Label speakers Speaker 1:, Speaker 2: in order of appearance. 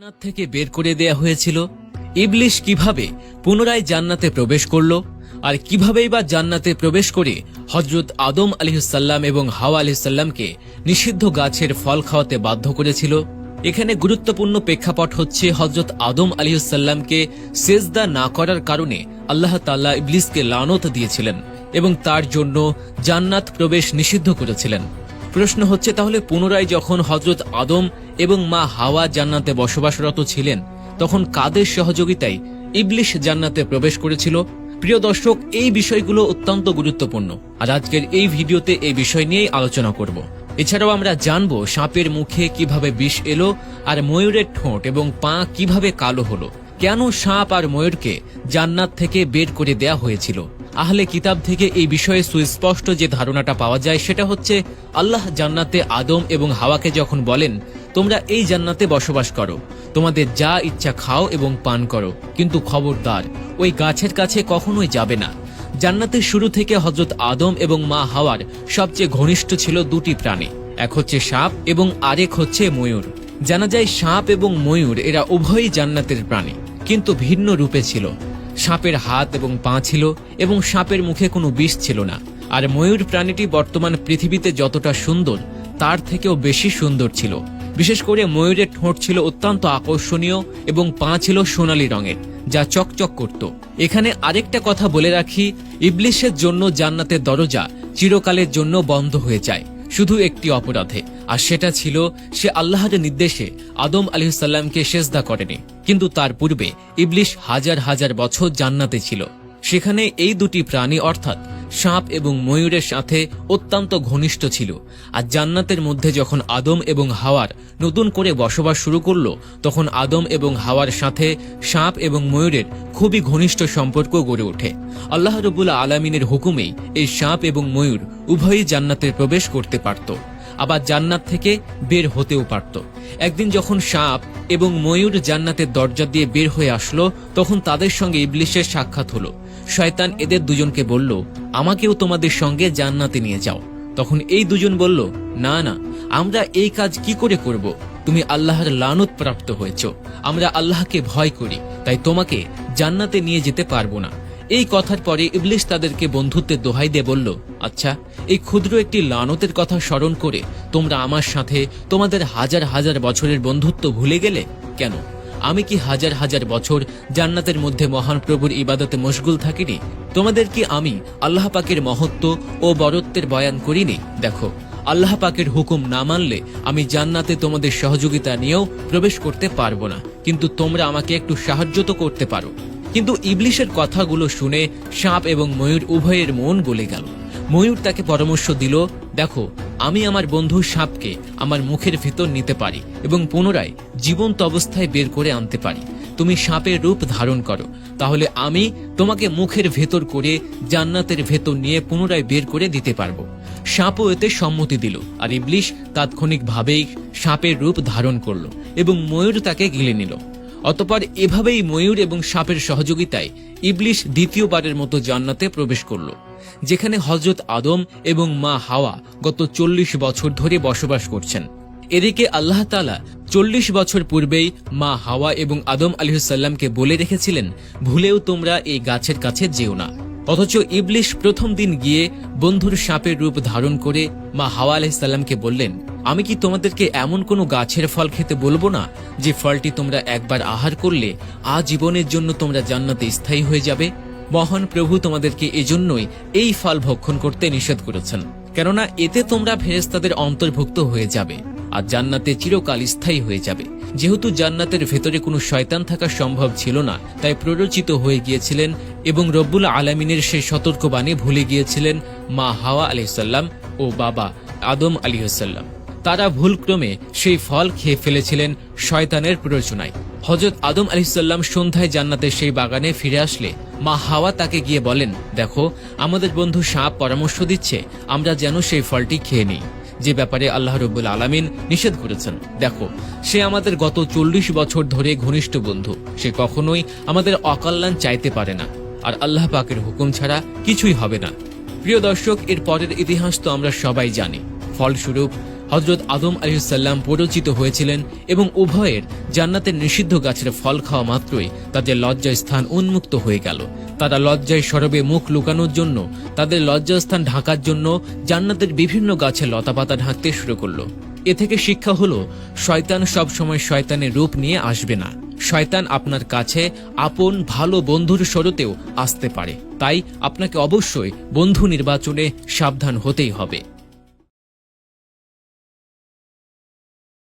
Speaker 1: জান্নাত থেকে বের করে দেয়া হয়েছিল। ইবলিশ কিভাবে পুনরায় জান্নাতে প্রবেশ করলো আর কিভাবেই বা জান্নাতে প্রবেশ করে হযরত আদম আলাইহিসসালাম এবং হাওয়া আলাইহিসসালামকে নিষিদ্ধ গাছের ফল খাওয়াতে বাধ্য করেছিল। এখানে গুরুত্বপূর্ণ প্রেক্ষাপট হচ্ছে হযরত আদম আলাইহিসসালামকে সেজদা না করার কারণে আল্লাহ তাআলা ইবলিসকে লানত দিয়েছিলেন এবং তার জন্য জান্নাত প্রবেশ নিষিদ্ধ করেছিলেন। প্রশ্ন হচ্ছে, তাহলে পুনরায় যখন হযরত আদম এবং মা হাওয়া জান্নাতে বসবাসরত ছিলেন তখন কাদের সহযোগিতায় ইবলিশ জান্নাতে প্রবেশ করেছিল? প্রিয় দর্শক, এই বিষয়গুলো অত্যন্ত গুরুত্বপূর্ণ আর আজকের এই ভিডিওতে এই বিষয় নিয়েই আলোচনা করব। এছাড়াও আমরা জানব সাপের মুখে কিভাবে বিষ এলো আর ময়ূরের ঠোঁট এবং পা কিভাবে কালো হলো, কেন সাপ আর ময়ূরকে জান্নাত থেকে বের করে দেয়া হয়েছিল। আহলে কিতাব থেকে এই বিষয়ে সুস্পষ্ট যে ধারণাটা পাওয়া যায় সেটা হচ্ছে, আল্লাহ জান্নাতে আদম এবং হাওয়াকে যখন বলেন তোমরা এই জান্নাতে বসবাস করো, তোমাদের যা ইচ্ছা খাও এবং পান করো, কিন্তু খবরদার ওই গাছের কাছে কখনোই যাবে না। জান্নাতের শুরু থেকে হযরত আদম এবং মা হাওয়ার সবচেয়ে ঘনিষ্ঠ ছিল দুটি প্রাণী, এক হচ্ছে সাপ এবং আরেক হচ্ছে ময়ূর। জানা যায় সাপ এবং ময়ূর এরা উভয়ই জান্নাতের প্রাণী, কিন্তু ভিন্ন রূপে ছিল। সাপের হাত এবং পা ছিল এবং সাপের মুখে কোনো বিষ ছিল না। আর ময়ূর প্রাণীটি বর্তমান পৃথিবীতে যতটা সুন্দর তার থেকেও বেশি সুন্দর ছিল। বিশেষ করে ময়ূরের ঠোঁট ছিল অত্যন্ত আকর্ষণীয় এবং পা ছিল সোনালী রঙের, যা চকচক করত। এখানে আরেকটা কথা বলে রাখি, ইবলিশের জন্য জান্নাতের দরজা চিরকালের জন্য বন্ধ হয়ে যায় শুধু একটি অপরাধে, আর সেটা ছিল সে আল্লাহর নির্দেশে আদম আলাইহিসসালামকে সেজদা করেনি। কিন্তু তার পূর্বে ইবলিশ হাজার হাজার বছর জান্নাতে ছিল। সেখানে এই দুটি প্রাণী অর্থাৎ সাপ এবং ময়ূরের সাথে অত্যন্ত ঘনিষ্ঠ ছিল। আর জান্নাতের মধ্যে যখন আদম এবং হাওয়ার নতুন করে বসবাস শুরু করলো তখন আদম এবং হাওয়ার সাথে সাপ এবং ময়ূরের খুবই ঘনিষ্ঠ সম্পর্ক গড়ে ওঠে। আল্লাহ রাব্বুল আলামিনের হুকুমেই এই সাপ এবং ময়ূর উভয়ই জান্নাতে প্রবেশ করতে পারত, আবার জান্নাত থেকে বের হতেও পারত। একদিন যখন সাপ এবং ময়ূর জান্নাতের দরজা দিয়ে বের হয়ে আসলো তখন তাদের সঙ্গে ইবলিশের সাক্ষাৎ হলো। শয়তান এদের দুজনকে বলল, আমাকেও তোমাদের সঙ্গে জান্নাতে নিয়ে যাও। তখন এই দুজন বলল, না না, আমরা এই কাজ কি করে করব? তুমি আল্লাহর লানত প্রাপ্ত হয়েছ, আমরা আল্লাহকে ভয় করি, তাই তোমাকে জান্নাতে নিয়ে যেতে পারবো না। এই কথার পরে ইবলিশ তাদেরকে বন্ধুত্বের দোহাই দিয়ে বলল, আচ্ছা, এই ক্ষুদ্র একটি লানতের কথা স্মরণ করে তোমরা আমার সাথে তোমাদের হাজার হাজার বছরের বন্ধুত্ব ভুলে গেলে কেন? আমি কি হাজার হাজার বছর জান্নাতের মধ্যে মহান প্রভুর ইবাদতে মশগুল থাকিনি? তোমাদের কি আমি আল্লাহ পাকের মহত্ব ও বরত্বের বয়ান করিনি? দেখো, আল্লাহ পাকের হুকুম না মানলে আমি জান্নাতে তোমাদের সহযোগিতা নিয়েও প্রবেশ করতে পারবো না, কিন্তু তোমরা আমাকে একটু সাহায্য তো করতে পারো। কিন্তু ইবলিশের কথাগুলো শুনে সাপ এবং ময়ূর উভয়ের মন গলে গেল। ময়ূর তাকে পরামর্শ দিল, দেখো, আমি আমার বন্ধু সাপকে আমার মুখের ভেতর নিতে পারি এবং পুনরায় জীবন্ত অবস্থায় বের করে আনতে পারি। তুমি সাপের রূপ ধারণ করো, তাহলে আমি তোমাকে মুখের ভেতর করে জান্নাতের ভেতর নিয়ে পুনরায় বের করে দিতে পারবো। সাপও এতে সম্মতি দিল আর ইবলিশ তাৎক্ষণিকভাবেই সাপের রূপ ধারণ করলো এবং ময়ূর তাকে গিলে নিল। অতঃপর এভাবেই ময়ূর এবং সাপের সহযোগিতায় ইবলিশ দ্বিতীয়বারের মতো জান্নাতে প্রবেশ করল, যেখানে হযরত আদম এবং মা হাওয়া গত 40 বছর ধরে বসবাস করছেন। এদিকে আল্লাহ তাআলা 40 বছর পূর্বেই মা হাওয়া এবং আদম আলাইহিসসালামকে বলে রেখেছিলেন, ভুলেও তোমরা এই গাছের কাছে যেও না। অথচ ইবলিশ প্রথম দিন গিয়ে বন্ধুর সাপের রূপ ধারণ করে মা হাওয়া আলাইহিসসালামকে বললেন, আমি কি তোমাদেরকে এমন কোনো গাছের ফল খেতে বলবো না যে ফলটি তোমরা একবার আহার করলে আজীবনের জন্য তোমরা জান্নাতে স্থায়ী হয়ে যাবে? মহান প্রভু তোমাদেরকে এজন্যই এই ফল ভক্ষণ করতে নিষেধ করেছেন, কেননা এতে তোমরা ফেরেশতাদের অন্তর্ভুক্ত হয়ে যাবে আর জান্নাতে চিরকাল স্থায়ী হয়ে যাবে। যেহেতু জান্নাতের ভেতরে কোনো শয়তান থাকা সম্ভব ছিল না, তাই প্ররোচিত হয়ে গিয়েছিলেন এবং রব্বুল আলামিনের সেই সতর্কবাণী ভুলে গিয়েছিলেন মা হাওয়া আলাইহিসসালাম ও বাবা আদম আলাইহিসসালাম। তারা ভুলক্রমে সেই ফল খেয়ে ফেলেছিলেন শয়তানের প্ররোচনায়। হযরত আদম আলাইহিসসালাম সন্ধ্যায় জান্নাতের সেই বাগানে ফিরে আসলে মা হাওয়া তাকে গিয়ে বলেন, দেখো, আমাদের বন্ধু সাপ পরামর্শ দিচ্ছে আমরা যেন সেই ফলটি খেয়ে নিই, যে ব্যাপারে আল্লাহ রাব্বুল আলামিন নিষেধ করেছেন। দেখো, সে আমাদের গত 40 বছর ধরে ঘনিষ্ঠ বন্ধু, সে কখনোই আমাদের অকল্যাণ চাইতে পারে না, আর আল্লাহ পাকের হুকুম ছাড়া কিছুই হবে না। প্রিয় দর্শক, এর পরের ইতিহাস তো আমরা সবাই জানি। ফলস্বরূপ হযরত আদম আলাইহিসসালাম পরিচিত হয়েছিলেন এবং উভয়ের জান্নাতের নিষিদ্ধ গাছের ফল খাওয়া মাত্রই তাদের লজ্জাস্থান উন্মুক্ত হয়ে গেল। তারা লজ্জায় সরবে মুখ লুকানোর জন্য, তাদের লজ্জাস্থান ঢাকার জন্য জান্নাতের বিভিন্ন গাছের লতাপাতা ঢাকতে শুরু করলো। এ থেকে শিক্ষা হলো, শয়তান সব সময় শয়তানের রূপ নিয়ে আসবে না। শয়তান আপনার কাছে আপন ভালো বন্ধুর স্বরূপেও আসতে পারে। তাই আপনাকে অবশ্যই বন্ধু নির্বাচনে সাবধান হতেই হবে।